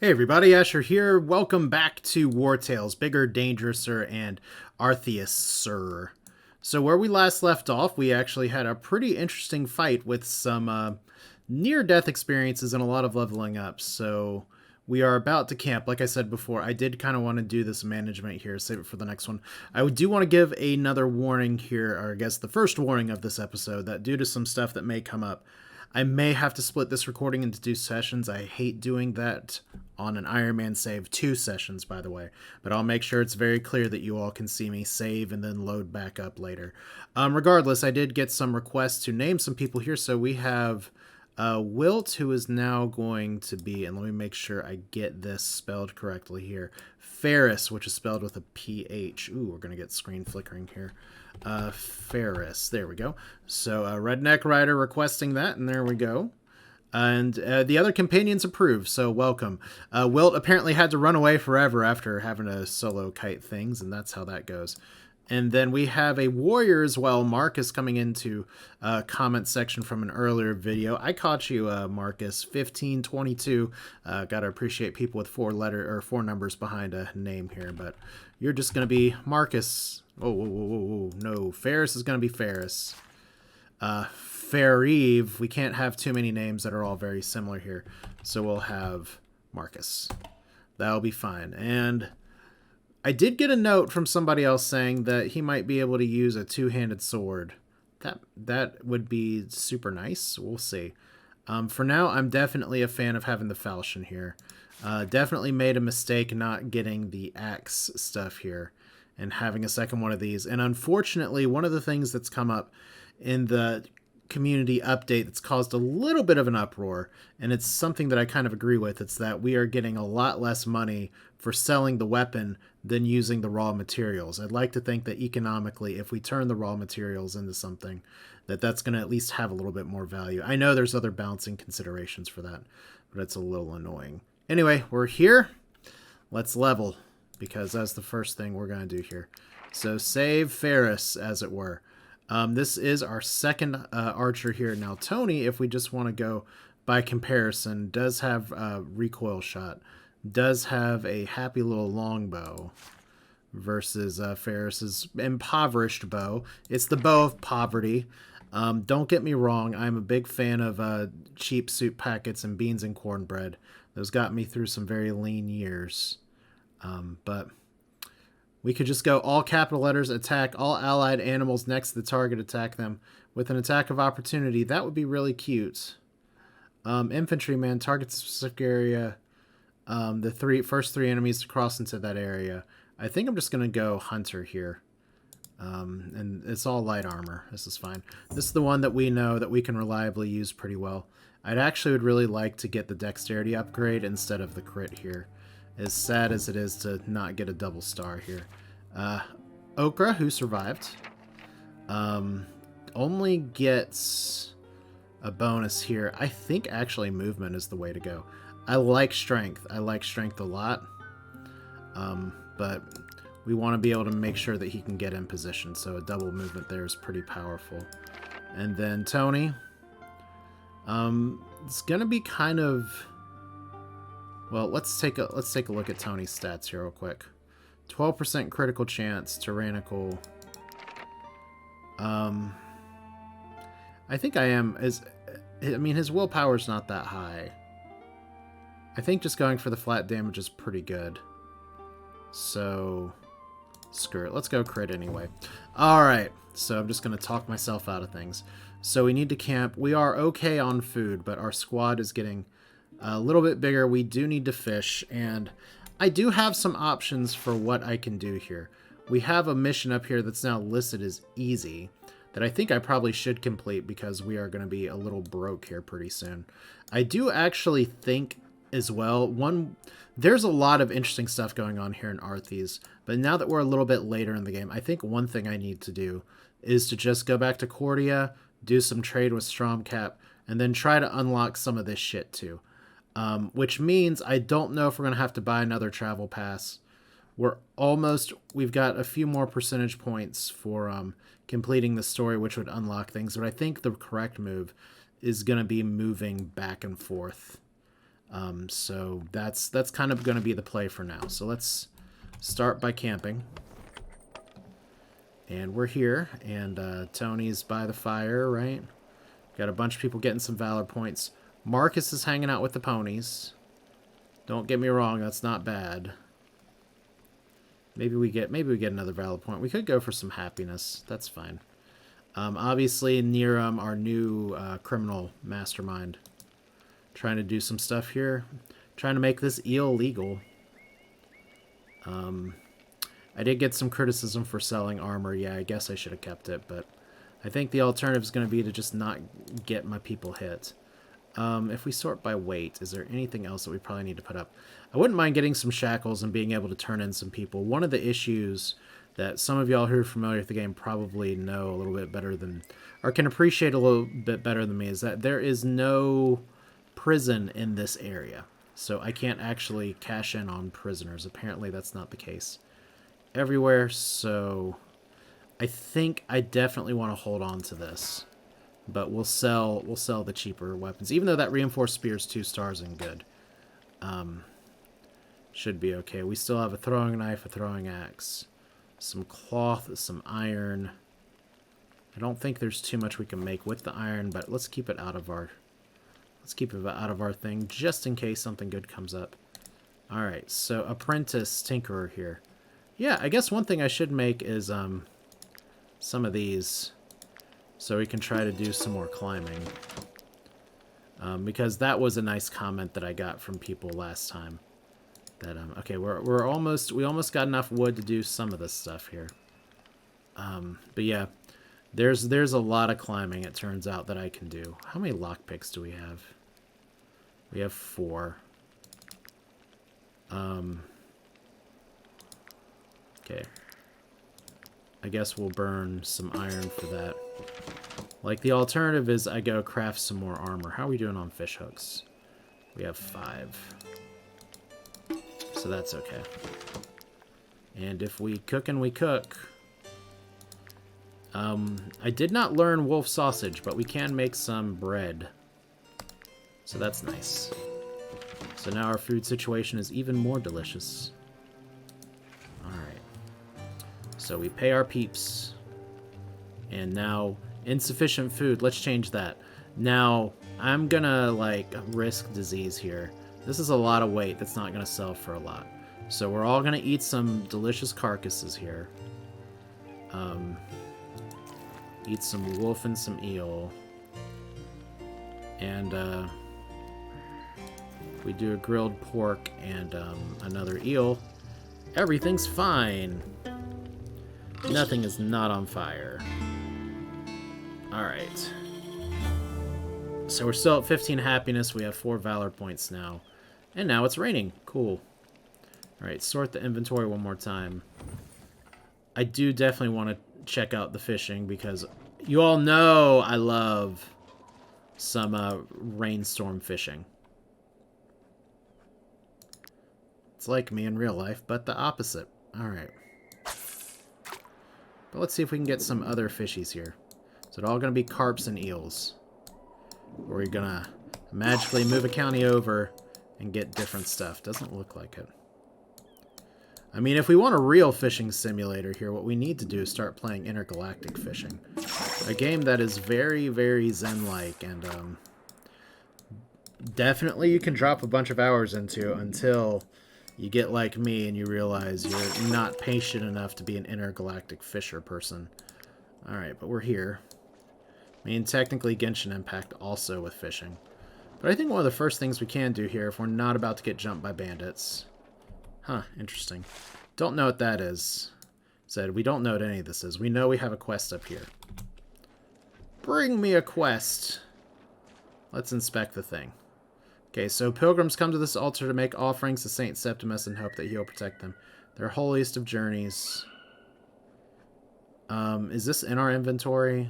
Hey everybody, Asher here. Welcome back to Wartales, Bigger, Dangerouser, and Arthes, sir. So where we last left off, we actually had a pretty interesting fight with some near-death experiences and a lot of leveling up. So we are about to camp. Like I said before, I did kind of want to do this management here, save it for the next one. I do want to give another warning here, or I guess the first warning of this episode, that due to some stuff that may come up, I may have to split this recording into two sessions. I hate doing that on an Ironman save, two sessions, by the way. But I'll make sure it's very clear that you all can see me save and then load back up later. Regardless, I did get some requests to name some people here. So we have Wilt, who is now going to be, and let me make sure I get this spelled correctly here, Ferris, which is spelled with a PH. Ooh, we're going to get screen flickering here. Ferris, there we go. So Redneck Rider requesting that, and there we go. And the other companions approve, so welcome. Wilt apparently had to run away forever after having to solo kite things, and that's how that goes. And then we have a warrior as well. Marcus coming into comment section from an earlier video. I caught you, Marcus. 1522. Gotta appreciate people with four numbers behind a name here, but you're just gonna be Marcus. Oh, whoa, whoa, whoa, whoa. No, Ferris is gonna be Ferris. Fair-Eve. We can't have too many names that are all very similar here, so we'll have Marcus. That'll be fine. And I did get a note from somebody else saying that he might be able to use a two-handed sword. That would be super nice. We'll see. For now, I'm definitely a fan of having the falchion here. Definitely made a mistake not getting the axe stuff here and having a second one of these. And unfortunately, one of the things that's come up in the community update that's caused a little bit of an uproar, and it's something that I kind of agree with. It's that we are getting a lot less money for selling the weapon than using the raw materials. I'd like to think that economically, if we turn the raw materials into something, that's going to at least have a little bit more value. I know there's other balancing considerations for that, but it's a little annoying. Anyway, we're here. Let's level, because that's the first thing we're going to do here. So save Ferris, as it were. This is our second archer here. Now, Tony, if we just want to go by comparison, does have a recoil shot, does have a happy little longbow versus Ferris's impoverished bow. It's the bow of poverty. Don't get me wrong, I'm a big fan of cheap soup packets and beans and cornbread. Those got me through some very lean years. But we could just go all capital letters, attack all allied animals next to the target, attack them with an attack of opportunity. That would be really cute. Infantryman targets a specific area. The first three enemies to cross into that area. I think I'm just going to go hunter here. And it's all light armor. This is fine. This is the one that we know that we can reliably use pretty well. I'd actually would really like to get the dexterity upgrade instead of the crit here. As sad as it is to not get a double star here. Okra, who survived, only gets a bonus here. I think actually movement is the way to go. I like strength. I like strength a lot. But we want to be able to make sure that he can get in position. So a double movement there is pretty powerful. And then Tony. It's going to be kind of... Well, let's take a look at Tony's stats here real quick. 12% critical chance, tyrannical. I think I mean, his willpower's not that high. I think just going for the flat damage is pretty good. So, screw it. Let's go crit anyway. Alright, so I'm just going to talk myself out of things. So we need to camp. We are okay on food, but our squad is getting a little bit bigger. We do need to fish, and I do have some options for what I can do here. We have a mission up here that's now listed as easy that I think I probably should complete because we are going to be a little broke here pretty soon. I do actually think as well, there's a lot of interesting stuff going on here in Arthes, but now that we're a little bit later in the game, I think one thing I need to do is to just go back to Cordia, do some trade with Stromcap, and then try to unlock some of this shit too. Which means I don't know if we're going to have to buy another travel pass. We've got a few more percentage points for completing the story, which would unlock things. But I think the correct move is going to be moving back and forth. So that's kind of going to be the play for now. So let's start by camping. And we're here, and Tony's by the fire, right? Got a bunch of people getting some valor points. Marcus is hanging out with the ponies. Don't get me wrong, that's not bad. Maybe we get another valor point. We could go for some happiness. That's fine. Obviously, Niram, our new criminal mastermind, trying to do some stuff here. Trying to make this eel legal. I did get some criticism for selling armor. Yeah, I guess I should have kept it, but I think the alternative is going to be to just not get my people hit. If we sort by weight, is there anything else that we probably need to put up? I wouldn't mind getting some shackles and being able to turn in some people. One of the issues that some of y'all who are familiar with the game probably know a little bit better than, or can appreciate a little bit better than me, is that there is no prison in this area. So I can't actually cash in on prisoners. Apparently that's not the case everywhere, so I think I definitely want to hold on to this. But we'll sell the cheaper weapons. Even though that reinforced spear is 2 stars and good. Should be okay. We still have a throwing knife, a throwing axe, some cloth, some iron. I don't think there's too much we can make with the iron, but let's keep it out of our thing just in case something good comes up. Alright, so apprentice tinkerer here. Yeah, I guess one thing I should make is some of these so we can try to do some more climbing. Because that was a nice comment that I got from people last time. That okay, we almost got enough wood to do some of this stuff here. But yeah, there's a lot of climbing, it turns out, that I can do. How many lockpicks do we have? We have 4. Okay. I guess we'll burn some iron for that. Like, the alternative is I go craft some more armor. How are we doing on fish hooks? We have 5. So that's okay. And if we cook and we cook... I did not learn wolf sausage, but we can make some bread. So that's nice. So now our food situation is even more delicious. Alright. So we pay our peeps. And now, insufficient food. Let's change that. Now, I'm gonna, like, risk disease here. This is a lot of weight that's not gonna sell for a lot. So we're all gonna eat some delicious carcasses here. Eat some wolf and some eel. And, we do a grilled pork and, another eel. Everything's fine. Nothing is not on fire. Alright. So we're still at 15 happiness. We have 4 valor points now. And now it's raining. Cool. Alright, sort the inventory one more time. I do definitely want to check out the fishing because you all know I love some rainstorm fishing. It's like me in real life, but the opposite. Alright. But let's see if we can get some other fishies here. Is it all going to be carps and eels? Or are we going to magically move a county over and get different stuff? Doesn't look like it. I mean, if we want a real fishing simulator here, what we need to do is start playing intergalactic fishing. A game that is very, very zen-like, and definitely you can drop a bunch of hours into until you get like me and you realize you're not patient enough to be an intergalactic fisher person. Alright, but we're here. I mean, technically Genshin Impact also with fishing. But I think one of the first things we can do here, if we're not about to get jumped by bandits... Huh, interesting. Don't know what that is. Said, we don't know what any of this is. We know we have a quest up here. Bring me a quest. Let's inspect the thing. Okay, so pilgrims come to this altar to make offerings to Saint Septimus and hope that he'll protect them. Their holiest of journeys. Is this in our inventory?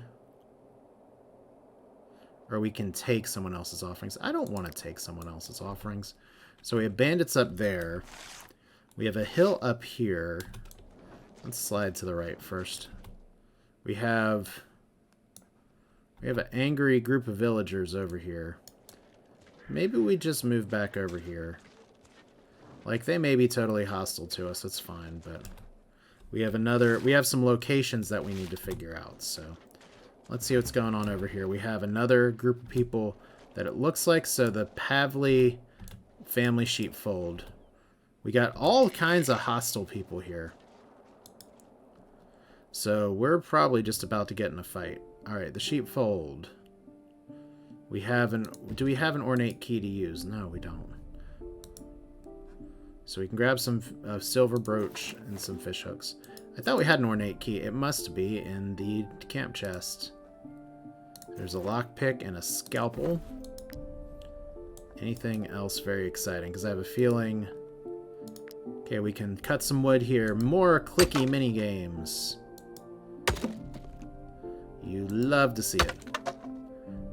Or we can take someone else's offerings. I don't want to take someone else's offerings. So we have bandits up there. We have a hill up here. Let's slide to the right first. We have an angry group of villagers over here. maybe we just move back over here. Like, they may be totally hostile to us, it's fine, but we have some locations that we need to figure out, so let's see what's going on over here. We have another group of people that it looks like, so the Pavley family sheepfold. We got all kinds of hostile people here. So we're probably just about to get in a fight. Alright, the sheepfold. Do we have an ornate key to use? No, we don't. So we can grab some silver brooch and some fish hooks. I thought we had an ornate key. It must be in the camp chest. There's a lockpick and a scalpel. Anything else very exciting? Because I have a feeling... Okay, we can cut some wood here. More clicky mini games. You love to see it.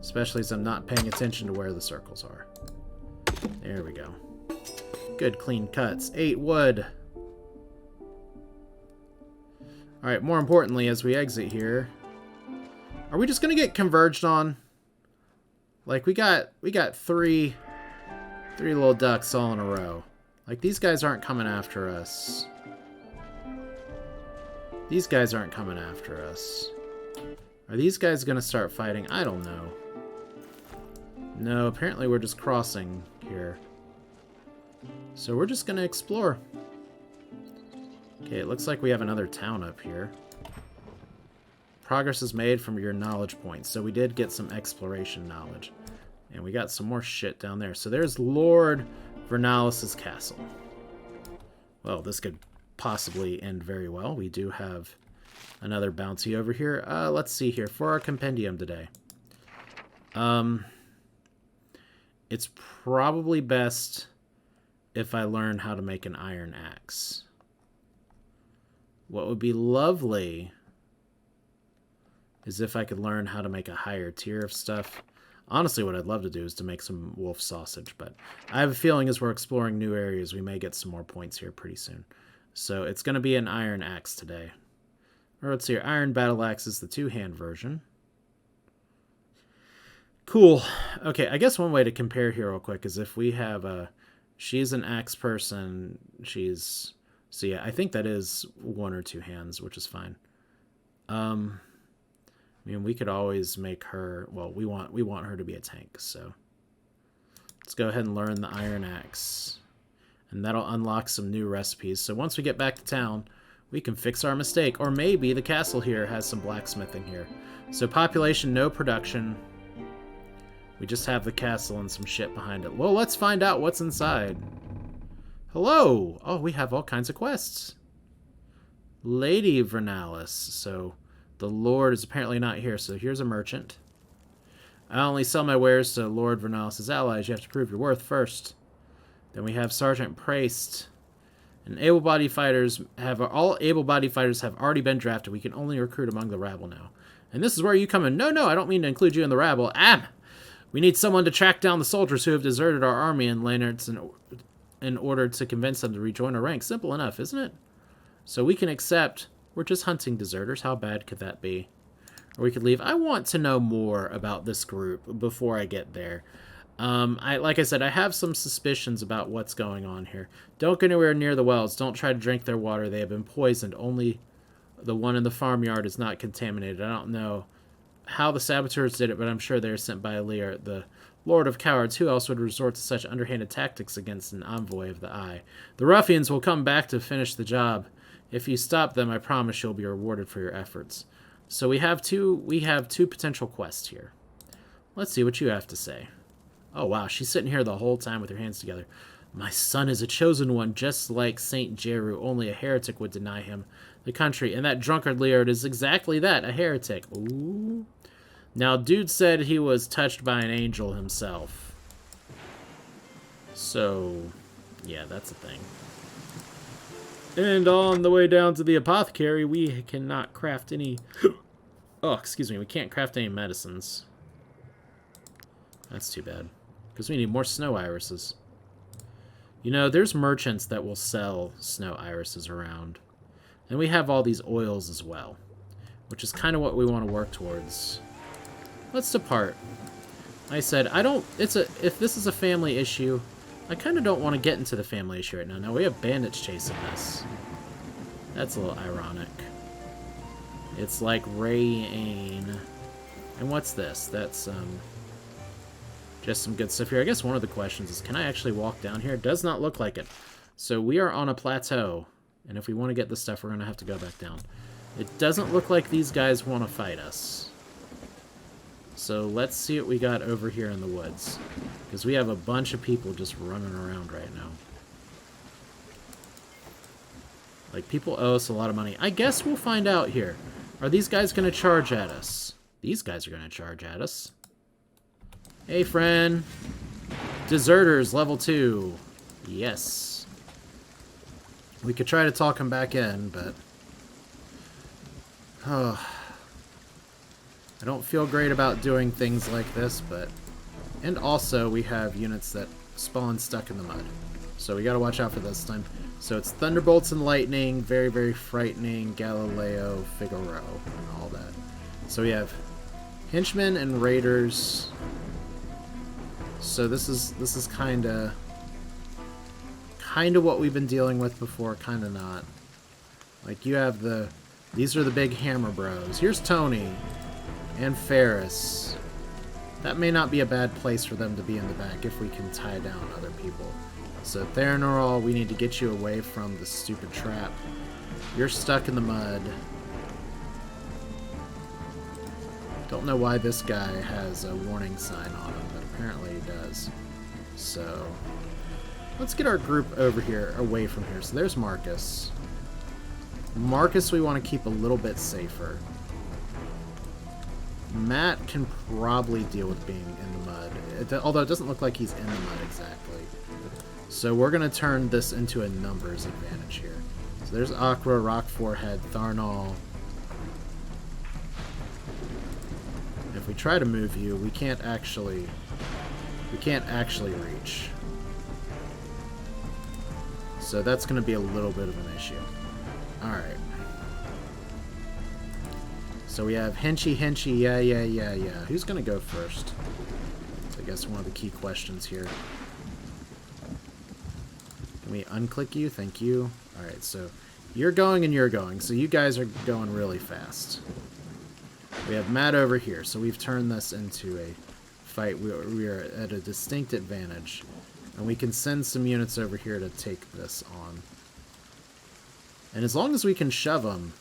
Especially as I'm not paying attention to where the circles are. There we go. Good clean cuts. 8 wood. Alright, more importantly, as we exit here... Are we just gonna get converged on? Like, we got three little ducks all in a row. Like, these guys aren't coming after us. These guys aren't coming after us. Are these guys gonna start fighting? I don't know. No, apparently we're just crossing here. So we're just gonna explore. Okay, it looks like we have another town up here. Progress is made from your knowledge points. So we did get some exploration knowledge. And we got some more shit down there. So there's Lord Vernalis' castle. Well, this could possibly end very well. We do have another bounty over here. Let's see here. For our compendium today. It's probably best if I learn how to make an iron axe. What would be lovely is if I could learn how to make a higher tier of stuff. Honestly, what I'd love to do is to make some wolf sausage, but I have a feeling as we're exploring new areas, we may get some more points here pretty soon. So it's going to be an iron axe today. Or let's see here. Iron battle axe is the two-hand version. Cool. Okay, I guess one way to compare here real quick is if we have a... She's an axe person. She's... So yeah, I think that is 1 or 2 hands, which is fine. I mean, we could always make her... Well, we want her to be a tank, so... Let's go ahead and learn the iron axe. And that'll unlock some new recipes. So once we get back to town, we can fix our mistake. Or maybe the castle here has some blacksmithing here. So population, no production. We just have the castle and some shit behind it. Well, let's find out what's inside. Hello! Oh, we have all kinds of quests. Lady Vernalis. So... The Lord is apparently not here, so here's a merchant. I only sell my wares to Lord Vernalis' allies. You have to prove your worth first. Then we have Sergeant Priest. And able-bodied fighters have... All able-bodied fighters have already been drafted. We can only recruit among the rabble now. And this is where you come in. No, I don't mean to include you in the rabble. We need someone to track down the soldiers who have deserted our army in Lannart's in order to convince them to rejoin our ranks. Simple enough, isn't it? So we can accept... We're just hunting deserters. How bad could that be? Or we could leave. I want to know more about this group before I get there. Like I said, I have some suspicions about what's going on here. Don't go anywhere near the wells. Don't try to drink their water. They have been poisoned. Only the one in the farmyard is not contaminated. I don't know how the saboteurs did it, but I'm sure they're sent by Lear, the Lord of Cowards. Who else would resort to such underhanded tactics against an envoy of the Eye? The ruffians will come back to finish the job. If you stop them, I promise you'll be rewarded for your efforts. So we have two potential quests here. Let's see what you have to say. Oh, wow. She's sitting here the whole time with her hands together. My son is a chosen one, just like Saint Jeru. Only a heretic would deny him the country. And that drunkard Leard is exactly that, a heretic. Ooh. Now, dude said he was touched by an angel himself. So, yeah, that's a thing. And on the way down to the apothecary, we cannot craft any... Oh, excuse me, we can't craft any medicines. That's too bad. Because we need more snow irises. You know, there's merchants that will sell snow irises around. And we have all these oils as well. Which is kind of what we want to work towards. Let's depart. I said, I don't... If this is a family issue, I kind of don't want to get into the family issue right now. Now, we have bandits chasing us. That's a little ironic. It's like rain. And what's this? That's, just some good stuff here. I guess one of the questions is, can I actually walk down here? It does not look like it. So we are on a plateau. And if we want to get this stuff, we're going to have to go back down. It doesn't look like these guys want to fight us. So let's see what we got over here in the woods. Because we have a bunch of people just running around right now. Like, people owe us a lot of money. I guess we'll find out here. Are these guys going to charge at us? These guys are going to charge at us. Hey, friend. Deserters, level 2. Yes. We could try to talk him back in, but... Oh... I don't feel great about doing things like this, but... And also, we have units that spawn stuck in the mud. So we gotta watch out for this time. So it's Thunderbolts and Lightning, very, very frightening, Galileo, Figaro, and all that. So we have Henchmen and Raiders. So this is kinda what we've been dealing with before, kinda not. Like, you have the... These are the big hammer bros. Here's Tony. And Ferris. That may not be a bad place for them to be in the back if we can tie down other people. So Theranorol, we need to get you away from the stupid trap. You're stuck in the mud. Don't know why this guy has a warning sign on him, but apparently he does. So let's get our group over here, away from here. So there's Marcus. Marcus we want to keep a little bit safer. Matt can probably deal with being in the mud, although it doesn't look like he's in the mud exactly. So we're going to turn this into a numbers advantage here. So there's Aqua, Rock Forehead, Tharnal. If we try to move you, we can't actually reach. So that's going to be a little bit of an issue. Alright. So we have Henshi, yeah. Who's going to go first? That's, I guess, one of the key questions here. Can we unclick you? Thank you. Alright, so you're going and you're going. So you guys are going really fast. We have Matt over here. So we've turned this into a fight. We are at a distinct advantage. And we can send some units over here to take this on. And as long as we can shove them...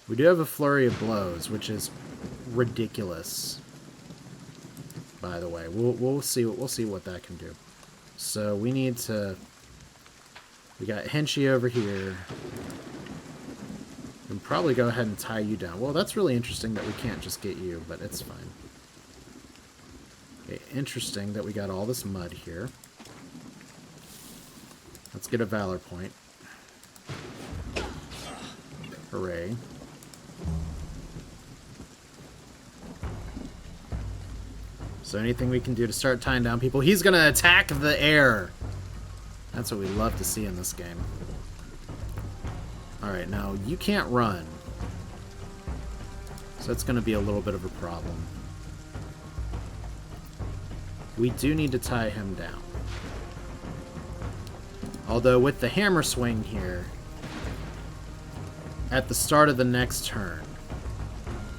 We do have a flurry of blows, which is ridiculous. By the way, we'll see what that can do. So we need to. We got Henshi over here. We can probably go ahead and tie you down. Well, that's really interesting that we can't just get you, but it's fine. Okay, interesting that we got all this mud here. Let's get a valor point. Hooray. So anything we can do to start tying down people. He's going to attack the air. That's what we love to see in this game. Alright, now you can't run. So that's going to be a little bit of a problem. We do need to tie him down. Although with the hammer swing here, at the start of the next turn,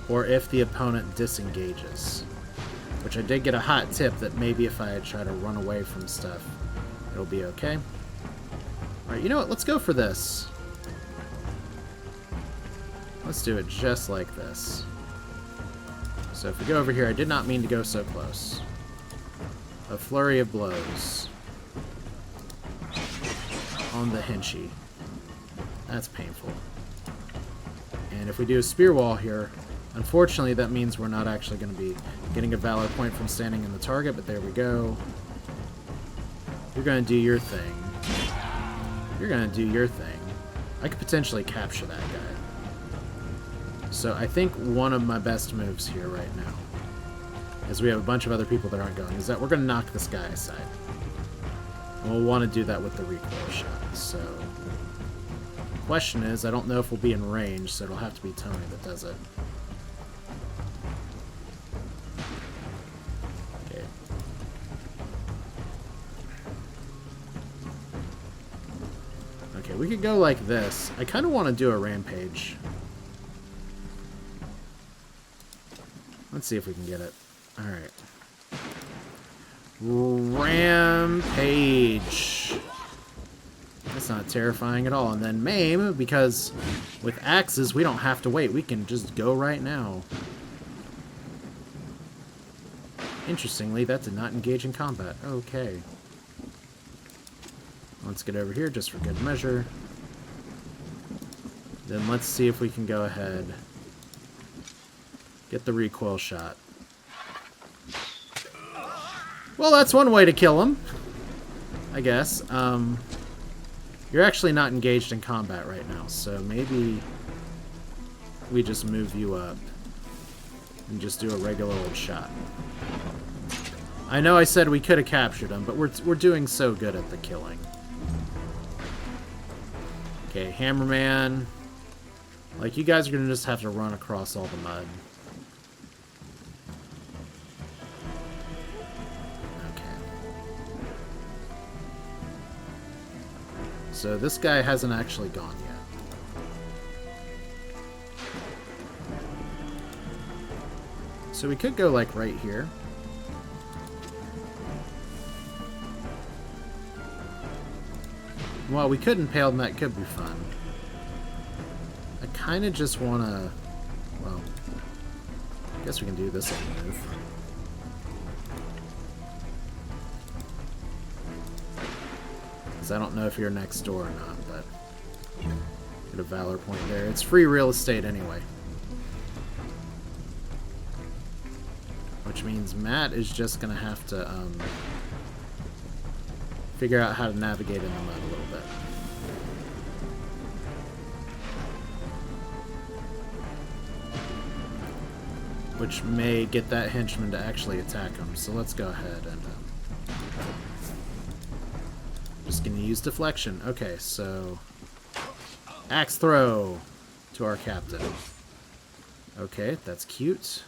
or if the opponent disengages, which I did get a hot tip that maybe if I try to run away from stuff, it'll be okay. Alright, you know what? Let's go for this. Let's do it just like this. So if we go over here, I did not mean to go so close. A flurry of blows on the Henshi. That's painful. And if we do a spear wall here, unfortunately that means we're not actually going to be getting a valor point from standing in the target, but there we go. You're going to do your thing. You're going to do your thing. I could potentially capture that guy. So I think one of my best moves here right now, as we have a bunch of other people that aren't going, is that we're going to knock this guy aside. And we'll want to do that with the recoil shot. So the question is, I don't know if we'll be in range, so it'll have to be Tony that does it. we could go like this. I kind of want to do a rampage. Let's see if we can get it. Alright. Rampage. That's not terrifying at all. And then maim, because with axes, we don't have to wait. We can just go right now. Interestingly, that did not engage in combat. Okay. Let's get over here just for good measure. Then let's see if we can go ahead. Get the recoil shot. Well, that's one way to kill him, I guess. You're actually not engaged in combat right now, so maybe we just move you up and just do a regular old shot. I know I said we could have captured him, but we're doing so good at the killing. Okay, Hammerman. Like, you guys are going to just have to run across all the mud. So this guy hasn't actually gone yet. So we could go like right here. Well, we could impale him, that could be fun. I kind of just want to... Well, I guess we can do this little move. I don't know if you're next door or not, but get a valor point there. It's free real estate anyway. Which means Matt is just going to have to figure out how to navigate in the mud a little bit. Which may get that henchman to actually attack him. So let's go ahead and... just gonna use deflection. Okay, so axe throw to our captain. Okay, that's cute.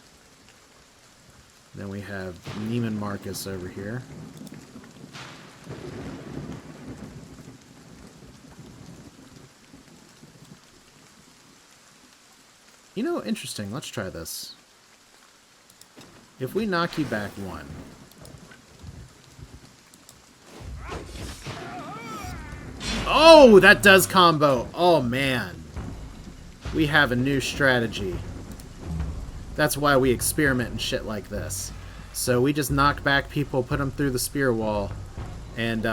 Then we have Neiman Marcus over here. You know, interesting. Let's try this. If we knock you back one. Oh, that does combo. Oh, man. We have a new strategy. That's why we experiment and shit like this. So we just knock back people, put them through the spear wall. And,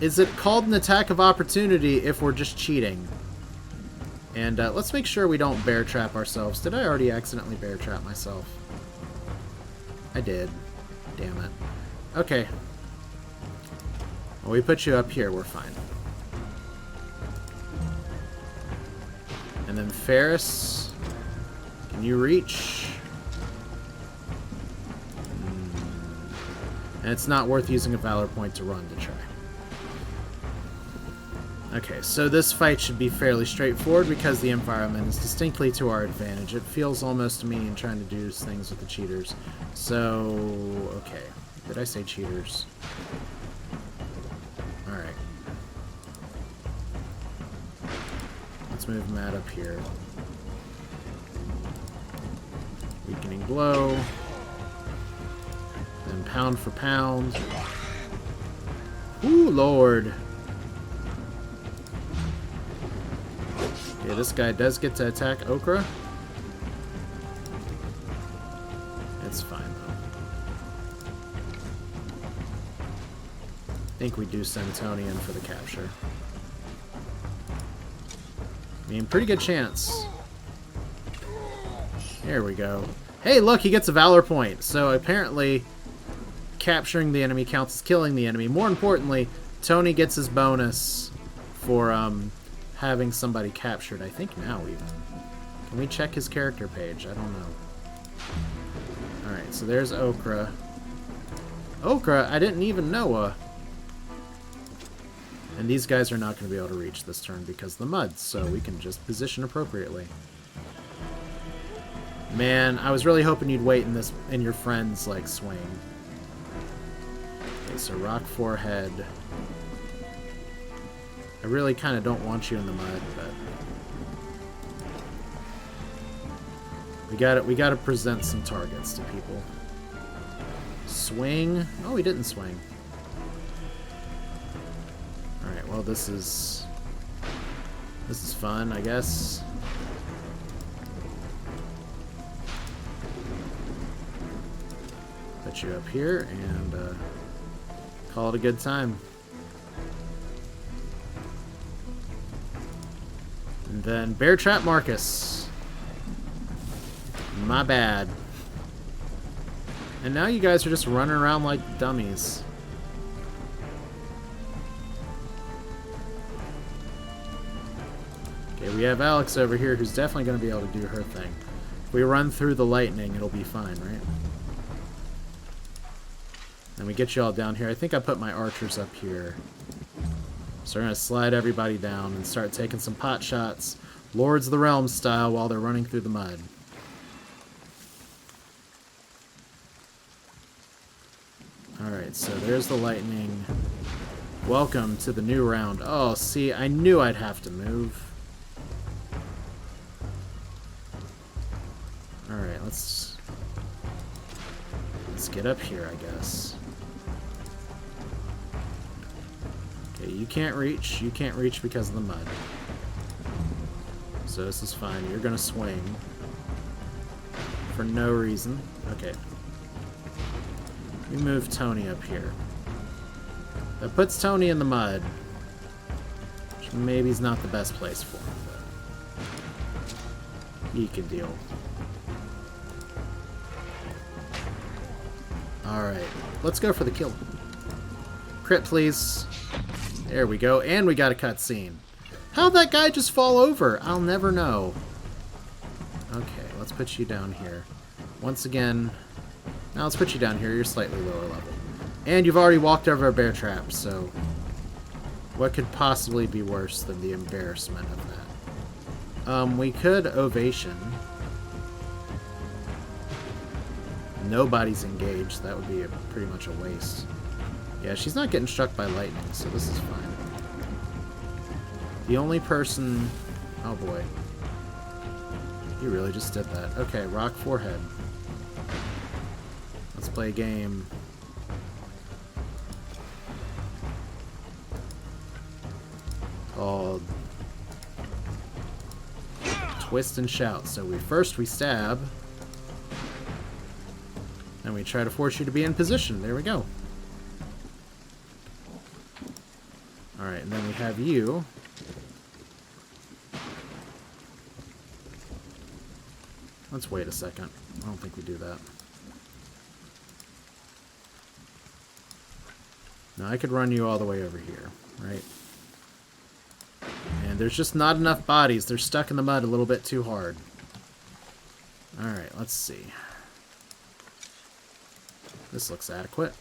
is it called an attack of opportunity if we're just cheating? And, let's make sure we don't bear trap ourselves. Did I already accidentally bear trap myself? I did. Damn it. Okay. Well, we put you up here, we're fine. And then Ferris, can you reach? And it's not worth using a valor point to run to try. Okay, so this fight should be fairly straightforward because the environment is distinctly to our advantage. It feels almost mean trying to do things with the cheaters. So, okay. Did I say cheaters? Alright. Let's move Matt up here. Weakening blow. Then pound for pound. Ooh, Lord. Okay, this guy does get to attack Okra. It's fine, though. I think we do send Tony in for the capture. I mean, pretty good chance. There we go. Hey, look, he gets a Valor point. So apparently, capturing the enemy counts as killing the enemy. More importantly, Tony gets his bonus for having somebody captured. I think now even. Can we check his character page? I don't know. Alright, so there's Okra. Okra, I didn't even know. And these guys are not going to be able to reach this turn because of the mud, so we can just position appropriately. Man, I was really hoping you'd wait in your friend's like swing. Okay, so rock forehead. I really kind of don't want you in the mud, but we gotta present some targets to people. Swing. Oh, he didn't swing. All right. Well, this is fun, I guess. Put you up here and call it a good time. And then bear trap Marcus. My bad. And now you guys are just running around like dummies. Okay, we have Alex over here who's definitely going to be able to do her thing. If we run through the lightning, it'll be fine, right? And we get you all down here. I think I put my archers up here. So we're going to slide everybody down and start taking some pot shots, Lords of the Realm style, while they're running through the mud. Alright, so there's the lightning. Welcome to the new round. Oh, see, I knew I'd have to move. Alright, let's get up here, I guess. Okay, you can't reach. You can't reach because of the mud. So this is fine. You're gonna swing. For no reason. Okay. We move Tony up here. That puts Tony in the mud. Which maybe is not the best place for him, but he can deal. Alright. Let's go for the kill. Crit, please. There we go. And we got a cutscene. How'd that guy just fall over? I'll never know. Okay, let's put you down here. Once again... Now let's put you down here. You're slightly lower level. And you've already walked over a bear trap, so... What could possibly be worse than the embarrassment of that? We could ovation. Nobody's engaged. That would be pretty much a waste. Yeah, she's not getting struck by lightning, so this is fine. The only person... Oh boy. You really just did that. Okay, rock forehead. Let's play a game. Called... Twist and Shout. So we stab. And we try to force you to be in position. There we go. Alright, and then we have you. Let's wait a second. I don't think we do that. Now I could run you all the way over here, right? And there's just not enough bodies. They're stuck in the mud a little bit too hard. Alright, let's see. This looks adequate.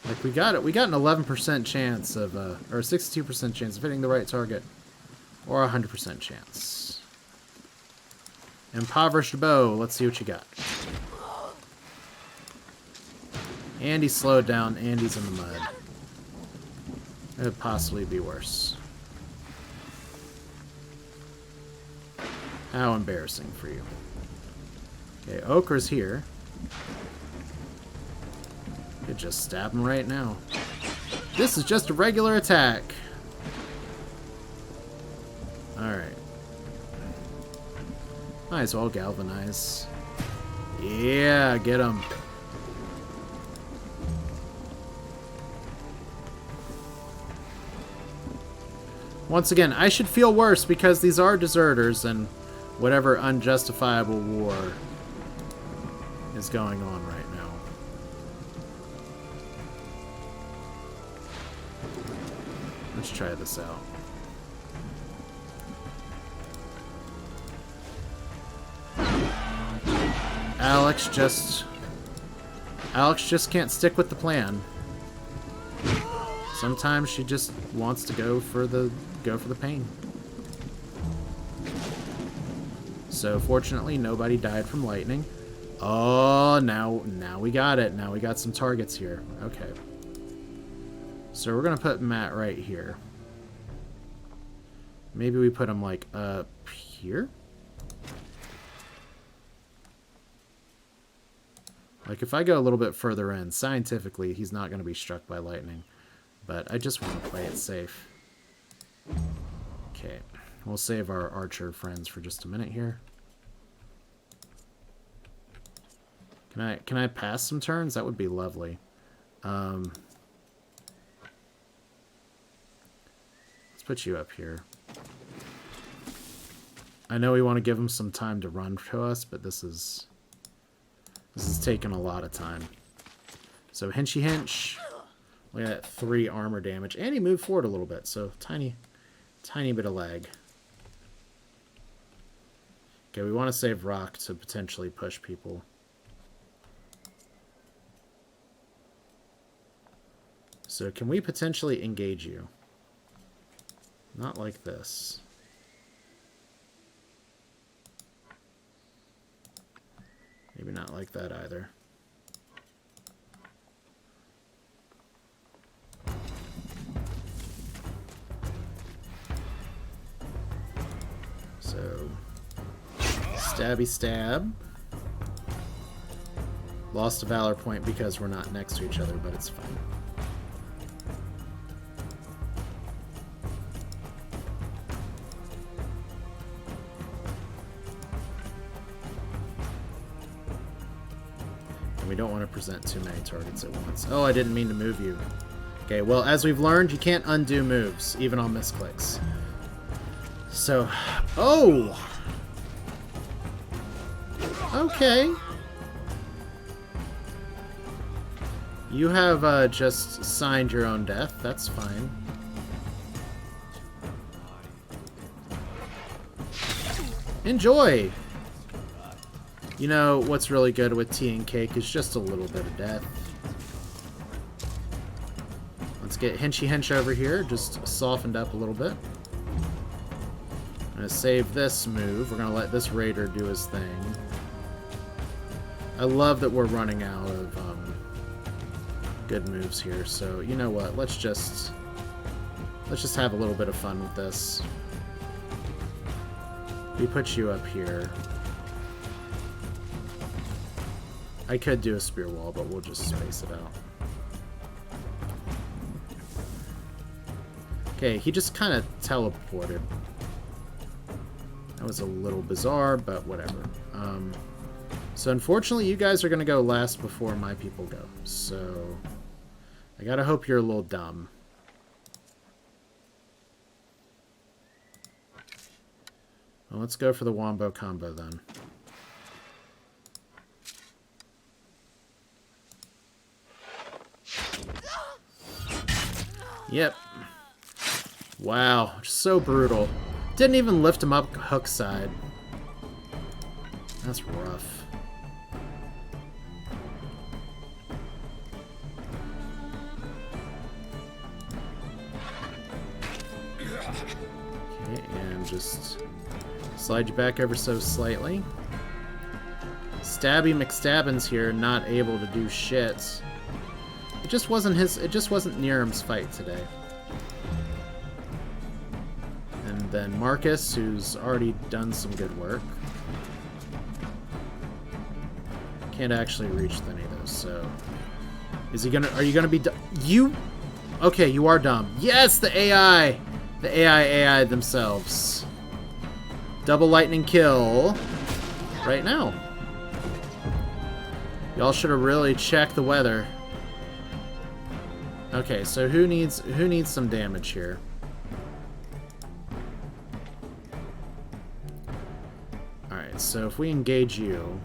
Like, we got it. We got an 11% chance of, or a 62% chance of hitting the right target. Or a 100% chance. Impoverished bow. Let's see what you got. And he's slowed down, and he's in the mud. It could possibly be worse. How embarrassing for you. Okay, Okra's here. Could just stab him right now. This is just a regular attack. Alright. Might as well galvanize. Yeah, get him. Once again, I should feel worse because these are deserters and whatever unjustifiable war is going on right now. Let's try this out. Alex just can't stick with the plan. Sometimes she just wants to go for the pain. So fortunately, nobody died from lightning. Oh, now we got it. Now we got some targets here. Okay. So we're going to put Matt right here. Maybe we put him, like, up here? Like, if I go a little bit further in, scientifically, he's not going to be struck by lightning. But I just want to play it safe. Okay. We'll save our archer friends for just a minute here. Can I pass some turns? That would be lovely. Let's put you up here. I know we want to give him some time to run to us, but this is taking a lot of time. So Hinchy Hinch. Look at that 3 armor damage. And he moved forward a little bit, so tiny bit of lag. Okay, we want to save Rock to potentially push people. So can we potentially engage you? Not like this. Maybe not like that either. So, stabby stab. Lost a valor point because we're not next to each other, but it's fine. We don't want to present too many targets at once. Oh, I didn't mean to move you. Okay, well, as we've learned, you can't undo moves, even on misclicks. So, oh! Okay. You have just signed your own death. That's fine. Enjoy! You know, what's really good with tea and cake is just a little bit of death. Let's get Hinchy Hinch over here, just softened up a little bit. I'm going to save this move. We're going to let this raider do his thing. I love that we're running out of good moves here, so you know what? Let's just have a little bit of fun with this. We put you up here. I could do a spear wall, but we'll just space it out. Okay, he just kind of teleported. That was a little bizarre, but whatever. So unfortunately, you guys are going to go last before my people go. So I gotta hope you're a little dumb. Well, let's go for the wombo combo then. Yep. Wow, so brutal. Didn't even lift him up hook side. That's rough. Okay, and just slide you back ever so slightly. Stabby McStabbins here, not able to do shit. It just wasn't Niram's fight today. And then Marcus, who's already done some good work. Can't actually reach any of those, so... Are you gonna be dumb? Okay, you are dumb. Yes, the AI! The AI themselves. Double lightning kill right now. Y'all should have really checked the weather. Okay, so who needs some damage here? Alright, so if we engage you...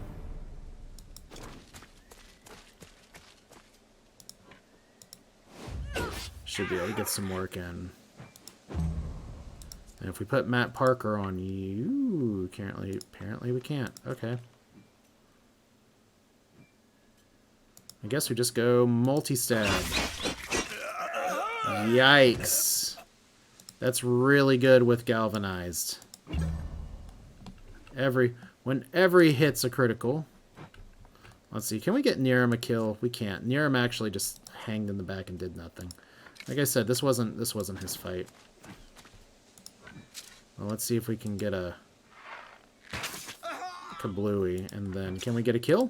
should be able to get some work in. And if we put Matt Parker on you... apparently we can't. Okay. I guess we just go multi-stab. Yikes. That's really good with galvanized. When every hit's a critical. Let's see, can we get Niram a kill? We can't. Niram actually just hanged in the back and did nothing. Like I said, this wasn't his fight. Well, let's see if we can get a kablooey, and then can we get a kill?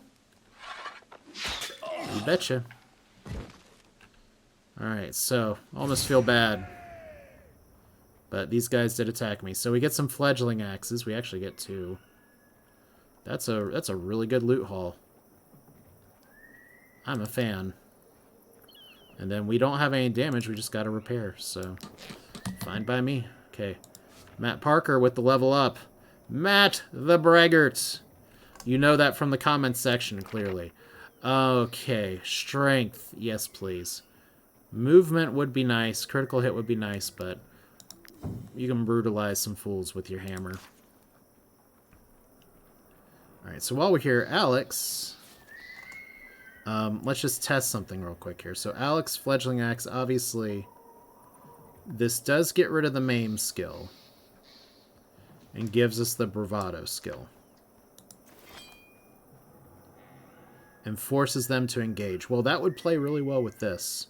You betcha. Alright, so almost feel bad. But these guys did attack me. So we get some fledgling axes. We actually get 2. That's a really good loot haul. I'm a fan. And then we don't have any damage, we just gotta repair, so fine by me. Okay. Matt Parker with the level up. Matt the Braggart. You know that from the comments section, clearly. Okay. Strength. Yes, please. Movement would be nice. Critical hit would be nice, but you can brutalize some fools with your hammer. Alright, so while we're here, Alex... let's just test something real quick here. So Alex, Fledgling Axe, obviously, this does get rid of the Maim skill. And gives us the Bravado skill. And forces them to engage. Well, that would play really well with this.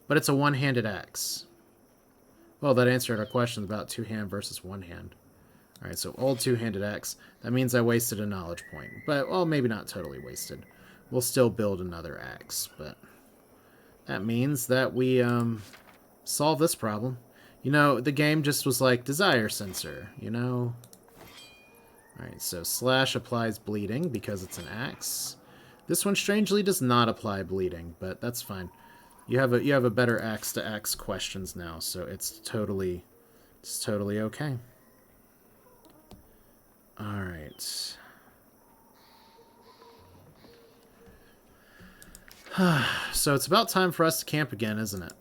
But it's a one-handed axe. Well, that answered our question about two-hand versus one-hand. Alright, so old two-handed axe. That means I wasted a knowledge point. But, well, maybe not totally wasted. We'll still build another axe, but that means that we solve this problem. You know, the game just was like, desire sensor, you know? Alright, so slash applies bleeding because it's an axe. This one strangely does not apply bleeding, but that's fine. You have a better axe to axe questions now, so it's totally okay. Alright. So it's about time for us to camp again, isn't it?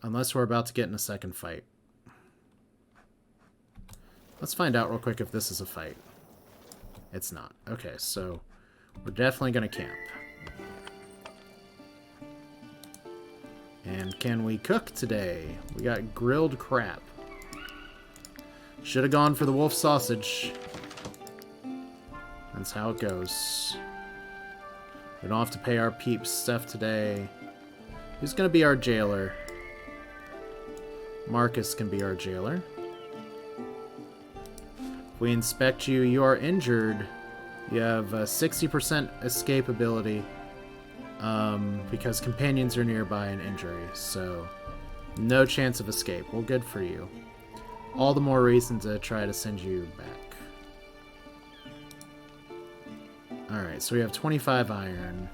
Unless we're about to get in a second fight. Let's find out real quick if this is a fight. It's not. Okay, so we're definitely going to camp. And can we cook today? We got grilled crap. Should have gone for the wolf sausage. That's how it goes. We don't have to pay our peeps stuff today. Who's going to be our jailer? Marcus can be our jailer. If we inspect you, you are injured. You have 60% escapability because companions are nearby and injury. So, no chance of escape. Well, good for you. All the more reason to try to send you back. Alright, so we have 25 iron.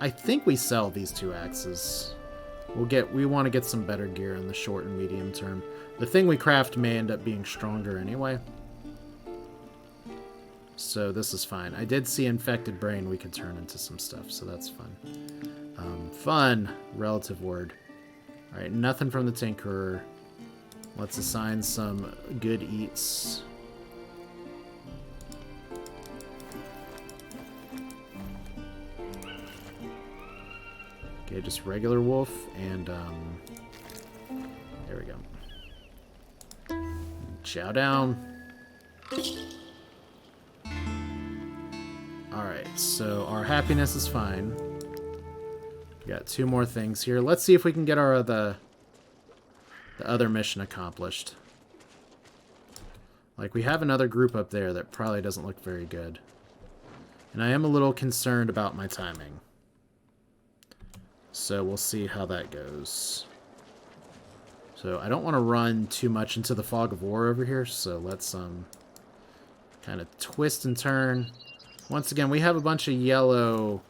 I think we sell these 2 axes. We want to get some better gear in the short and medium term. The thing we craft may end up being stronger anyway. So this is fine. I did see infected brain we could turn into some stuff, so that's fun. Fun, relative word. Alright, nothing from the Tinkerer. Let's assign some good eats. Okay, just regular wolf, and, there we go. Chow down. Alright, so our happiness is fine. We got 2 more things here. Let's see if we can get our, the other mission accomplished. Like, we have another group up there that probably doesn't look very good. And I am a little concerned about my timing. So we'll see how that goes. So I don't want to run too much into the fog of war over here, so let's kind of twist and turn. Once again, we have a bunch of yellow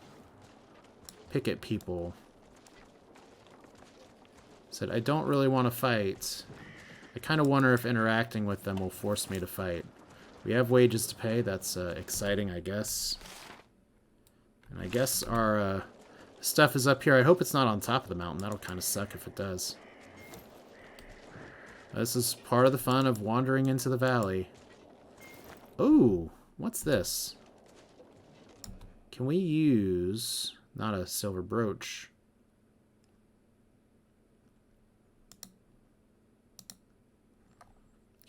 picket people. Said I don't really want to fight. I kind of wonder if interacting with them will force me to fight. We have wages to pay. That's exciting, I guess. And I guess our stuff is up here. I hope it's not on top of the mountain. That'll kind of suck if it does. This is part of the fun of wandering into the valley. Ooh, what's this? Can we use... not a silver brooch.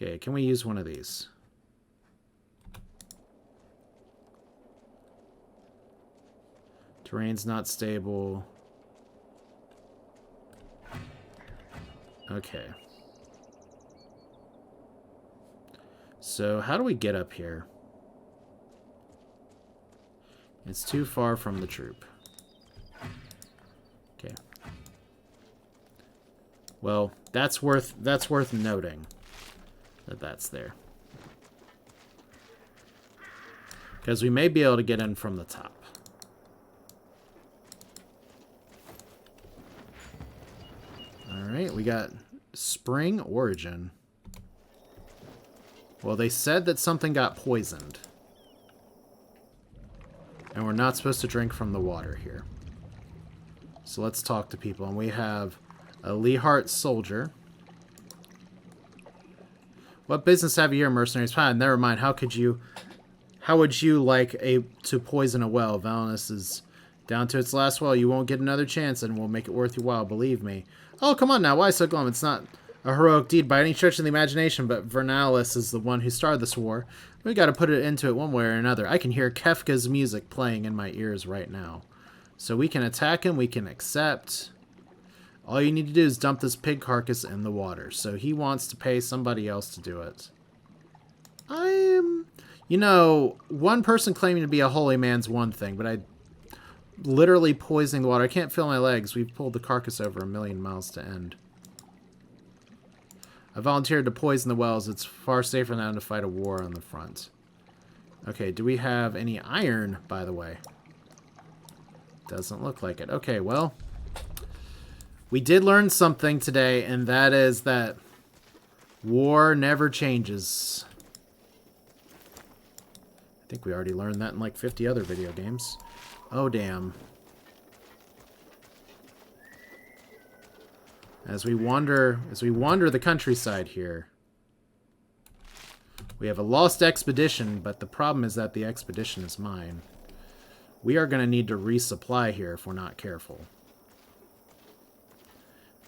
Okay, can we use one of these? Terrain's not stable. Okay. So how do we get up here? It's too far from the troop. Okay. Well, that's worth noting that that's there. Because we may be able to get in from the top. Alright, we got Spring Origin. Well, they said that something got poisoned. And we're not supposed to drink from the water here. So let's talk to people. And we have a Leehart soldier. What business have you here, mercenaries? Fine, never mind. How would you like to poison a well? Valenus is down to its last well. You won't get another chance, and we'll make it worth your while, believe me. Oh, come on now. Why so glum? It's not a heroic deed by any stretch of the imagination, but Vernalis is the one who started this war. We got to put it into it one way or another. I can hear Kefka's music playing in my ears right now. So we can attack him. We can accept. All you need to do is dump this pig carcass in the water. So he wants to pay somebody else to do it. You know, one person claiming to be a holy man's one thing, but I literally poisoning the water. I can't feel my legs. We've pulled the carcass over 1,000,000 miles to end. I volunteered to poison the wells. It's far safer now to fight a war on the front. Okay, do we have any iron, by the way? Doesn't look like it. Okay, well, we did learn something today, and that is that war never changes. I think we already learned that in like 50 other video games. Oh, damn. As we wander the countryside here, we have a lost expedition, but the problem is that the expedition is mine. We are going to need to resupply here if we're not careful.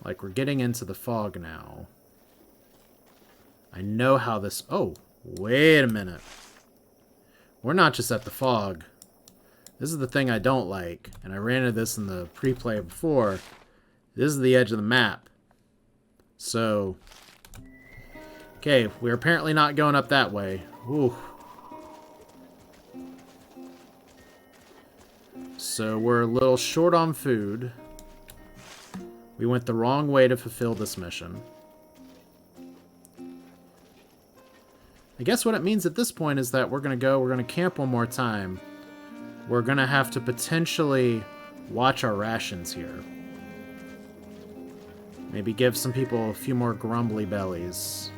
Like, we're getting into the fog now. I know how this... Oh, wait a minute. We're not just at the fog. This is the thing I don't like, and I ran into this in the pre-play before. This is the edge of the map. So, okay, we're apparently not going up that way. Ooh. So we're a little short on food. We went the wrong way to fulfill this mission. I guess what it means at this point is that we're going to camp one more time. We're going to have to potentially watch our rations here. Maybe give some people a few more grumbly bellies.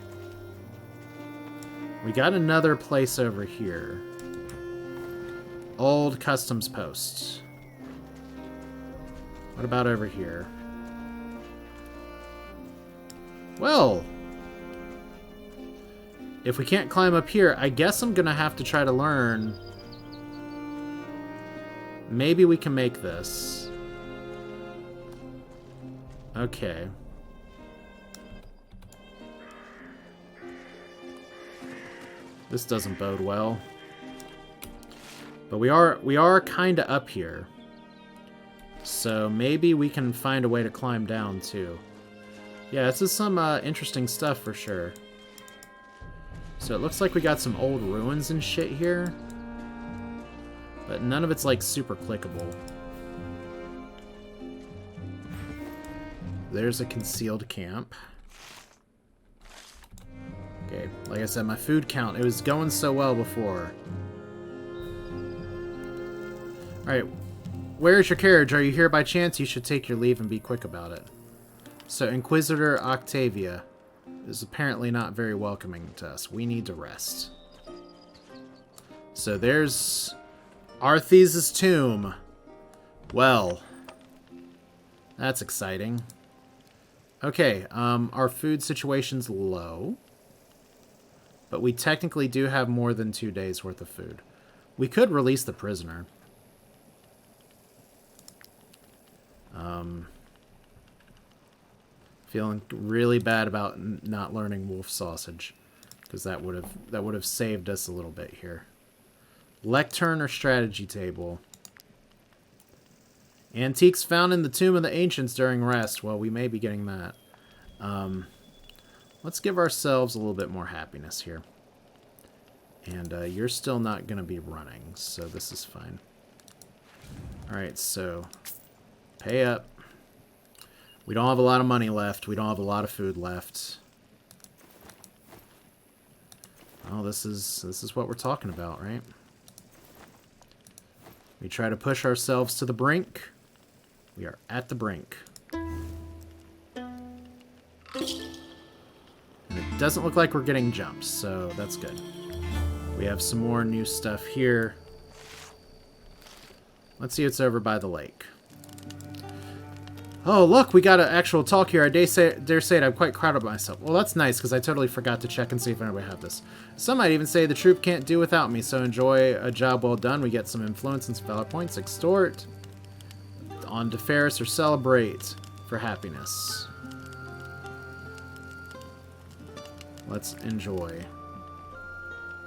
We got another place over here. Old customs post. What about over here? Well, if we can't climb up here, I guess I'm gonna have to try to learn. Maybe we can make this. Okay. This doesn't bode well. But we are kind of up here. So maybe we can find a way to climb down too. Yeah, this is some interesting stuff for sure. So it looks like we got some old ruins and shit here. But none of it's like super clickable. There's a concealed camp. Okay, like I said, my food count, it was going so well before. Alright, where's your carriage? Are you here by chance? You should take your leave and be quick about it. So, Inquisitor Octavia is apparently not very welcoming to us. We need to rest. So there's Arthes' tomb. Well, that's exciting. Okay, our food situation's low. But we technically do have more than 2 days worth of food. We could release the prisoner. Feeling really bad about not learning wolf sausage, because that would have saved us a little bit here. Lectern or strategy table? Antiques found in the Tomb of the Ancients during rest. Well, we may be getting that. Let's give ourselves a little bit more happiness here. And you're still not going to be running, so this is fine. Alright, so pay up. We don't have a lot of money left. We don't have a lot of food left. Oh, this is what we're talking about, right? We try to push ourselves to the brink. We are at the brink. And it doesn't look like we're getting jumps, so that's good. We have some more new stuff here. Let's see what's over by the lake. Oh, look, we got an actual talk here. I dare say it, I'm quite proud of myself. Well, that's nice, because I totally forgot to check and see if anybody had this. Some might even say the troop can't do without me, so enjoy a job well done. We get some influence and some valor points. Extort. On to Ferris or celebrate for happiness. Let's enjoy.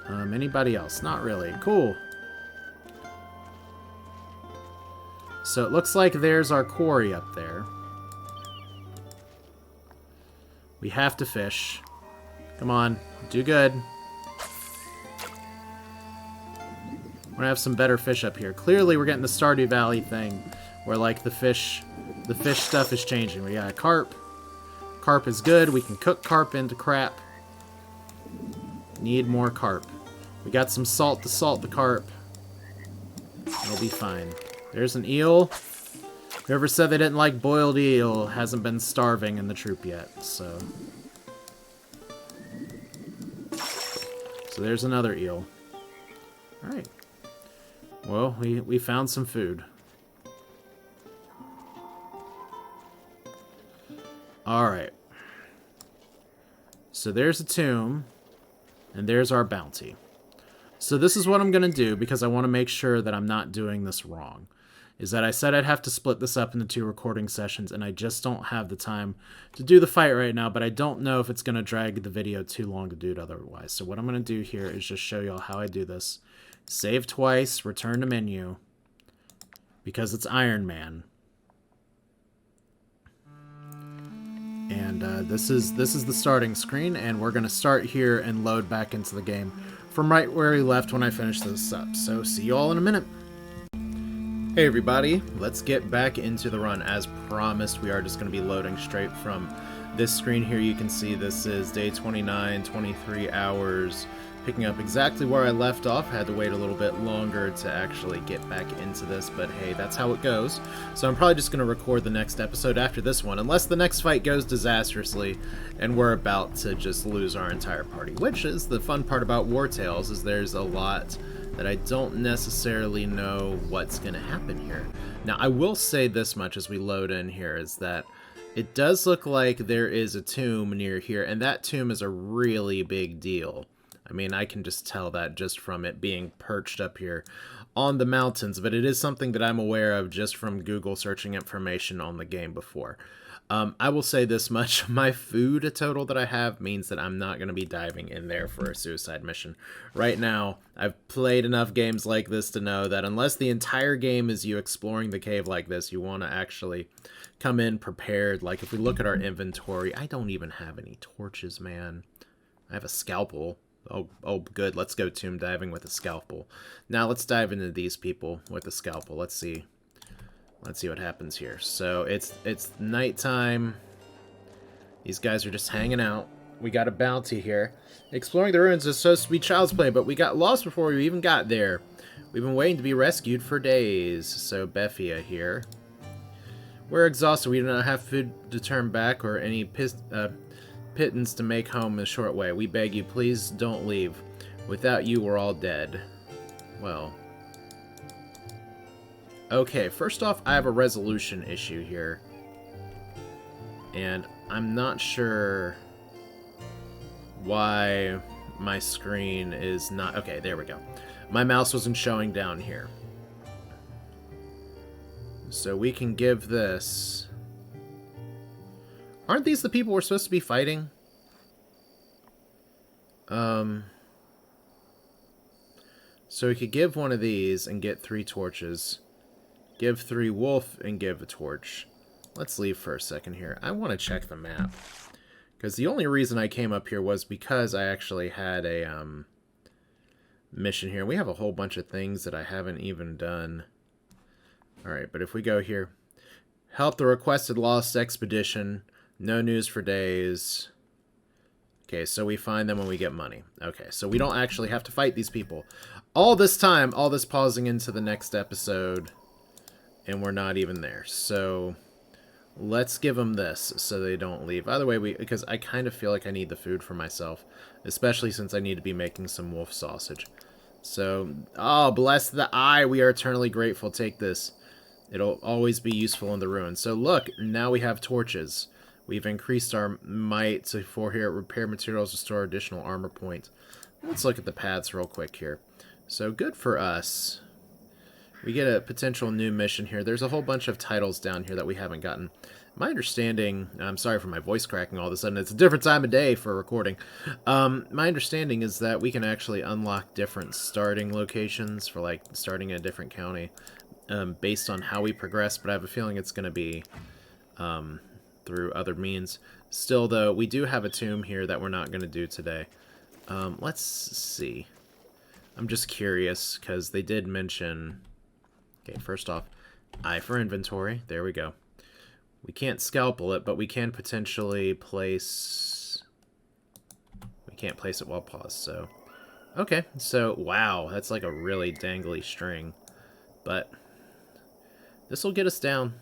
Anybody else? Not really. Cool. So it looks like there's our quarry up there. We have to fish. Come on, do good. We're gonna have some better fish up here. Clearly we're getting the Stardew Valley thing where like the fish stuff is changing. We got a carp. Carp is good. We can cook carp into crap. Need more carp. We got some salt to salt the carp. It'll be fine. There's an eel. Whoever said they didn't like boiled eel hasn't been starving in the troop yet, so. So there's another eel. Alright. Well, we found some food. Alright. So there's a tomb, and there's our bounty. So this is what I'm going to do, because I want to make sure that I'm not doing this wrong. Is that I said I'd have to split this up into 2 recording sessions, and I just don't have the time to do the fight right now, but I don't know if it's going to drag the video too long to do it otherwise. So what I'm going to do here is just show y'all how I do this. Save twice, return to menu, because it's Ironman. And this is the starting screen, and we're going to start here and load back into the game from right where we left when I finished this up. So see you all in a minute. Hey everybody, let's get back into the run. As promised, we are just going to be loading straight from this screen here. You can see this is day 29, 23 hours, picking up exactly where I left off. Had to wait a little bit longer to actually get back into this, but hey, that's how it goes. So I'm probably just going to record the next episode after this one, unless the next fight goes disastrously and we're about to just lose our entire party, which is the fun part about Wartales, is there's a lot that I don't necessarily know what's going to happen here. Now, I will say this much as we load in here, is that it does look like there is a tomb near here, and that tomb is a really big deal. I mean, I can just tell that just from it being perched up here on the mountains, but it is something that I'm aware of just from Google searching information on the game before. I will say this much, my food total that I have means that I'm not going to be diving in there for a suicide mission. Right now, I've played enough games like this to know that unless the entire game is you exploring the cave like this, you want to actually come in prepared. Like if we look at our inventory, I don't even have any torches, man. I have a scalpel. Oh, good. Let's go tomb diving with a scalpel. Now let's dive into these people with a scalpel. Let's see. Let's see what happens here. So it's nighttime. These guys are just hanging out. We got a bounty here. Exploring the ruins is supposed to be child's play, but we got lost before we even got there. We've been waiting to be rescued for days. So Bethia here. We're exhausted. We do not have food to turn back or any pittance to make home a short way. We beg you, please don't leave. Without you, we're all dead. Well. Okay, first off, I have a resolution issue here. And I'm not sure why my screen is not... Okay, there we go. My mouse wasn't showing down here. So we can give this... Aren't these the people we're supposed to be fighting? So we could give one of these and get 3 torches. Give 3 wolf, and give a torch. Let's leave for a second here. I want to check the map. Because the only reason I came up here was because I actually had a mission here. We have a whole bunch of things that I haven't even done. Alright, but if we go here. Help the requested lost expedition. No news for days. Okay, so we find them when we get money. Okay, so we don't actually have to fight these people. All this time, all this pausing into the next episode, and we're not even there. So let's give them this so they don't leave. Either way, because I kind of feel like I need the food for myself, especially since I need to be making some wolf sausage. So, oh, bless the eye. We are eternally grateful. Take this. It'll always be useful in the ruins. So look, now we have torches. We've increased our might to 4 here. Repair materials, restore additional armor point. Let's look at the paths real quick here. So good for us. We get a potential new mission here. There's a whole bunch of titles down here that we haven't gotten. My understanding, I'm sorry for my voice cracking all of a sudden. It's a different time of day for recording. My understanding is that we can actually unlock different starting locations for like starting in a different county based on how we progress. But I have a feeling it's going to be through other means. Still, though, we do have a tomb here that we're not going to do today. Let's see. I'm just curious, because they did mention... Okay, first off, I for inventory. There we go. We can't scalpel it, but we can potentially place... We can't place it while paused, so... Okay, so, wow, that's like a really dangly string. But, this will get us down.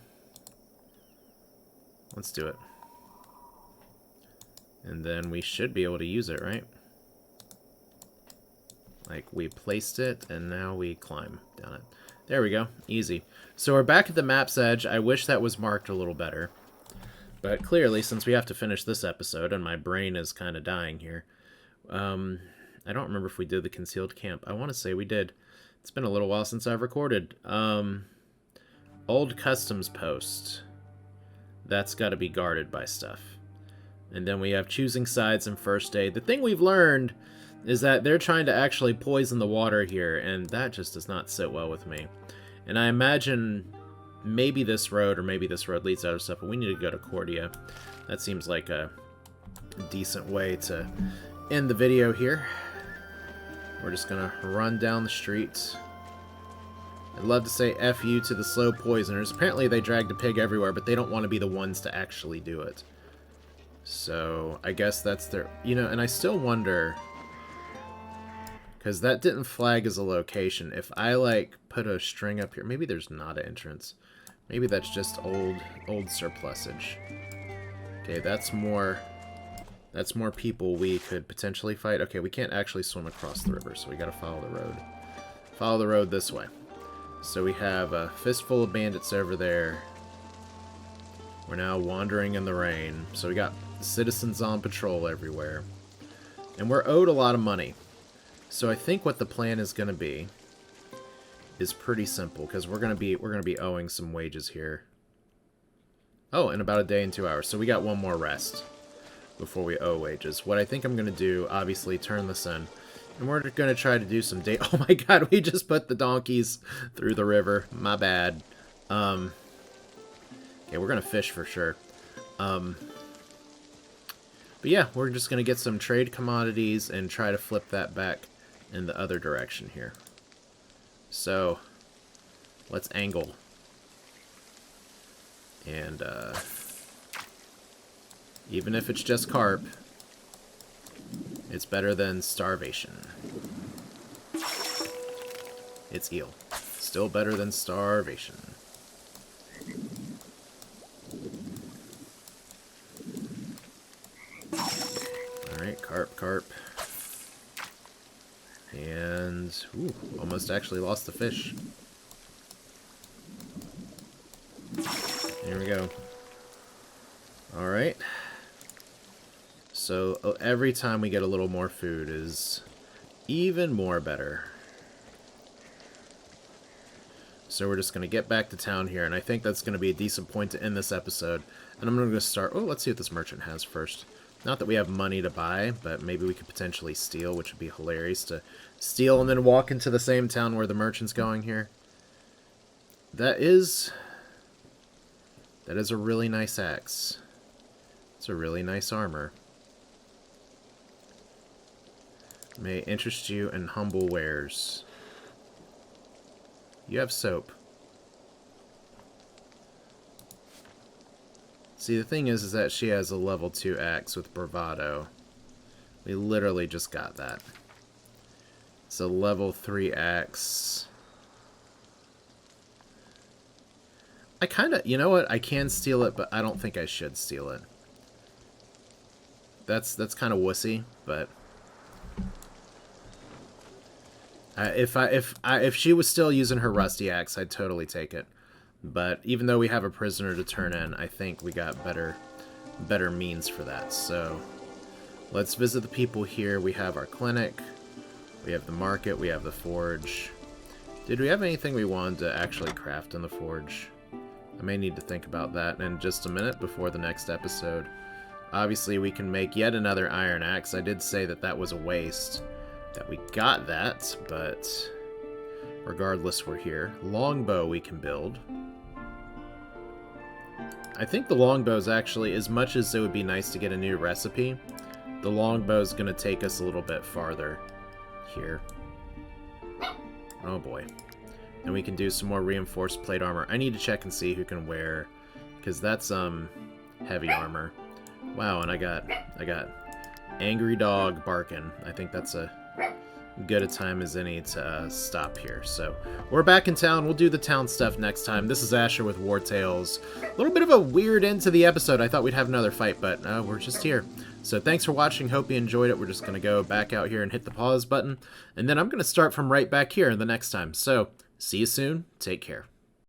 Let's do it. And then we should be able to use it, right? Like, we placed it, and now we climb down it. There we go. Easy. So we're back at the map's edge. I wish that was marked a little better. But clearly, since we have to finish this episode, and my brain is kind of dying here, I don't remember if we did the concealed camp. I want to say we did. It's been a little while since I've recorded. Old customs post. That's got to be guarded by stuff. And then we have choosing sides and first aid. The thing we've learned is that they're trying to actually poison the water here, and that just does not sit well with me. And I imagine maybe this road, or maybe this road leads out of stuff, but we need to go to Cordia. That seems like a decent way to end the video here. We're just gonna run down the street. I'd love to say F you to the slow poisoners. Apparently they dragged a pig everywhere, but they don't want to be the ones to actually do it. So, I guess that's their... You know, and I still wonder... Because that didn't flag as a location. If I, like, put a string up here... Maybe there's not an entrance. Maybe that's just old surplusage. Okay, that's more... That's more people we could potentially fight. Okay, we can't actually swim across the river, so we gotta follow the road. Follow the road this way. So we have a fistful of bandits over there. We're now wandering in the rain. So we got citizens on patrol everywhere. And we're owed a lot of money. So I think what the plan is going to be is pretty simple, because we're going to be owing some wages here. Oh, in about a day and 2 hours. So we got one more rest before we owe wages. What I think I'm going to do, obviously, turn this in. And we're going to try to do some day... Oh my god, we just put the donkeys through the river. My bad. Okay, we're going to fish for sure. But yeah, we're just going to get some trade commodities and try to flip that back in the other direction here. So, let's angle. And, even if it's just carp, it's better than starvation. It's eel. Still better than starvation. Alright, carp. And, ooh, almost actually lost the fish. There we go. Alright. So, every time we get a little more food is even more better. So we're just going to get back to town here, and I think that's going to be a decent point to end this episode. And I'm going to start... Oh, let's see what this merchant has first. Not that we have money to buy, but maybe we could potentially steal, which would be hilarious to steal and then walk into the same town where the merchant's going here. That is a really nice axe. It's a really nice armor. May interest you in humble wares. You have soap. See, the thing is that she has a level 2 axe with bravado. We literally just got that. It's a level 3 axe. I kind of, you know what? I can steal it, but I don't think I should steal it. That's kind of wussy, but if she was still using her rusty axe, I'd totally take it. But even though we have a prisoner to turn in, I think we got better means for that. So let's visit the people here. We have our clinic, we have the market, we have the forge. Did we have anything we wanted to actually craft in the forge? I may need to think about that in just a minute before the next episode. Obviously, we can make yet another iron axe. I did say that that was a waste, that we got that, but regardless, we're here. Longbow we can build. I think the longbow is actually, as much as it would be nice to get a new recipe, the longbow is going to take us a little bit farther here. Oh boy. And we can do some more reinforced plate armor. I need to check and see who can wear, because that's heavy armor. Wow, and I got angry dog barking. I think that's a good a time as any to stop here. So we're back in town. We'll do the town stuff next time. This is Asher with Wartales. A little bit of a weird end to the episode. I thought we'd have another fight, but we're just here. So thanks for watching. Hope you enjoyed it. We're just going to go back out here and hit the pause button. And then I'm going to start from right back here the next time. So see you soon. Take care.